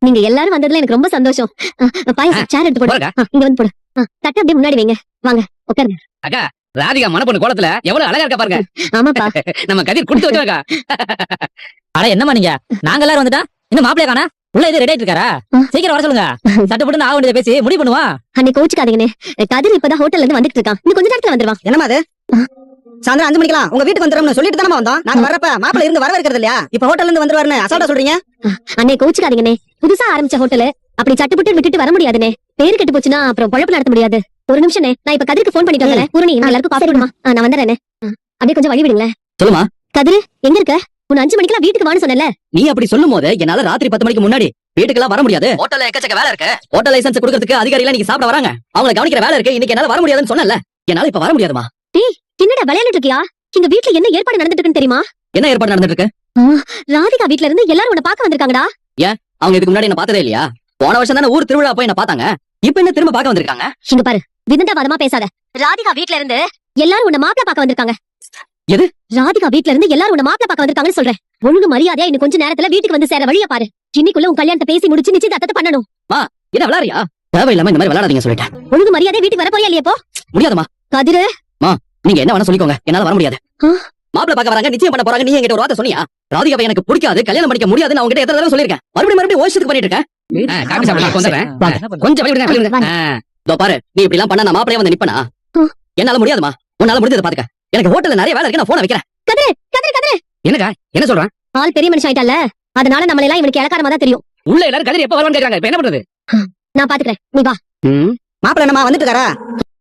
நீங்க எல்லாரும் வந்ததுல எனக்கு ரொம்ப சந்தோஷம். பாயசம் சேர் எடுத்து போடு. போடுங்க. இங்க வந்து போடு. தட்டு அப்படியே முன்னாடி வைங்க. வாங்க உட்காருங்க. அக்கா ராதிகா மணப்பொண்ணு கோலத்துல எவ்வளவு அழகா இருக்கா பாருங்க. ஆமாப்பா. நம்ம கதிர் கொடுத்து வச்சோக்கா. அட என்னமா நீங்க நாங்க எல்லாரும் வந்துட்டா இன்னும் மாப்பிளைய காணா உள்ள இது ரெடி ஆயிட்டு இருக்காரா? சீக்கிரம் வர சொல்லுங்க. சட்டு போட்டு ஆக வேண்டியதை பேசி முடிவு பண்ணுவா. அன்னைக்கு கோச்சுக்காதீங்கண்ணே. கதிர் இப்பதான் ஹோட்டல்ல இருந்து வந்துட்டு இருக்கான். இன்னும் கொஞ்ச நேரத்துல வந்துருவான். என்னமா அது சாயந்தரம் 5 மணிக்கெல்லாம் உங்க வீட்டுக்கு வந்துடும்னு சொல்லிட்டு தானே வந்தோம். நாங்க வரப்ப மாப்பிள்ள இருந்து வரவேற்கிறது இல்லையா? இப்ப ஹோட்டல்ல இருந்து வந்துருவாருன்னு அசால்ட்டா சொல்றீங்க. அன்னை கோச்சுக்காதீங்கண்ணே. புதுசா ஆரம்பிச்ச ஹோட்டல் அப்படி சட்டுப்புட்டு விட்டுட்டு வர முடியாதுண்ணே. பேரு கெட்டு போச்சுன்னா அப்புறம் பொழப்பு நடத்த முடியாது. ஒரு நிமிஷம் நான் இப்ப கதிருக்கு போன் பண்ணிட்டு வரேன். பூரணி எல்லாருக்கும் காஃபி விடுமா? நான் வந்துடுறேன். அப்படியே கொஞ்சம் வழி விடுங்களேன். சொல்லுமா கதிர் எங்க இருக்க? உன்னை 5 மணிக்கெல்லாம் வீட்டுக்கு வான்னு சொன்னல. நீ அப்படி சொல்லும் போது என்னால ராத்திரி 10 மணிக்கு முன்னாடி வீட்டுக்கெல்லாம் வர முடியாது. ஹோட்டல்ல எக்கச்சக்க வேலை இருக்கு. ஹோட்டல் லைசன்ஸ் கொடுக்கறதுக்கு அதிகாரிகள் இன்னைக்கு சாப்பிட வராங்க. அவங்களை கவனிக்கிற வேலை இருக்கு. இன்னைக்கு என்னால வர முடியாதுன்னு சொன்னல. என்னால இப்ப வர முடியாதுமா. என்னடா விளையாடிட்டு இருக்கியா? எங்க வீட்டுல என்ன ஏற்பாடு நடந்துட்டு இருக்குன்னு தெரியுமா? என்ன ஏற்பாடு நடந்துட்டு இருக்கு? ராதிகா வீட்ல இருந்து எல்லாரும் உன்னை பார்க்க வந்திருக்காங்கடா. அவங்க இதுக்கு முன்னாடி என்ன பார்த்ததே இல்லையா? போன வருஷம் தானே ஊர் திருவிழா போய் என்ன பார்த்தாங்க. இப்ப என்ன திரும்ப பார்க்க வந்திருக்காங்க? இங்க பாரு, விதண்டாவாதமா பேசாத. ராதிகா வீட்ல இருந்து எல்லாரும் உன்னை மாப்பிள பார்க்க வந்திருக்காங்க. எது? ராதிகா வீட்ல இருந்து எல்லாரும் உன்னை மாப்பிள பார்க்க வந்திருக்காங்கன்னு சொல்றேன். ஒழுங்கு மரியாதையா இன்னும் கொஞ்ச நேரத்துல வீட்டுக்கு வந்து சேர வழிய பாரு. இன்னைக்குள்ள உன் கல்யாணத்தை பேசி முடிச்சு நிச்சயதார்த்தத்தை பண்ணணும். என்ன விளையாடுறியா? தேவையில்லாம இந்த மாதிரி விளையாடாதீங்க சொல்லிட்டேன். ஒழுங்கு மரியாதையா வீட்டுக்கு வர போறியா இல்லையா? போ. முடியாதுமா. கதிரு நீங்க என்ன வேணா சொல்லிக்கோங்க. என்னால வர முடியாது. மாப்பிள பார்க்க வராங்க, நிச்சயம் பண்ண போறாங்க. நீ என்கிட்ட ஒரு வார்த்தை சொன்னியா? ராதிகாவை எனக்கு பிடிக்காது, கல்யாணம் பண்ணிக்க முடியாதுன்னு அவங்க கிட்ட எத்தனை தடவை சொல்லிருக்கேன். மறுபடியும் ஓஷத்துக்கு பண்ணிட்டு இருக்கேன். கொஞ்சம் வழி விடுங்க. இதோ பாரு, நீ இப்படி எல்லாம் பண்ணா நான் மாப்பிளைய வந்து நிப்பனா? என்னால முடியாதுமா. உன்னால முடிஞ்சதை பாத்துக்க. எனக்கு ஹோட்டல்ல நிறைய வேலை இருக்கு. நான் போன வைக்கிறேன். கதிரு கதிரு கதிரு என்னக்கா என்ன சொல்றேன்? ஆள் பெரிய மனுஷன் ஆயிட்டால, அதனால நம்மள எல்லாம் இவனுக்கு இலக்காரமா தான் தெரியும். உள்ள எல்லாரும் கதிர் எப்ப வருவான்னு கேக்குறாங்க. இப்ப என்ன பண்றது? நான் பாத்துக்கிறேன். நீ வா. மாப்பிள்ள என்னமா வந்துட்டு இருக்காரா?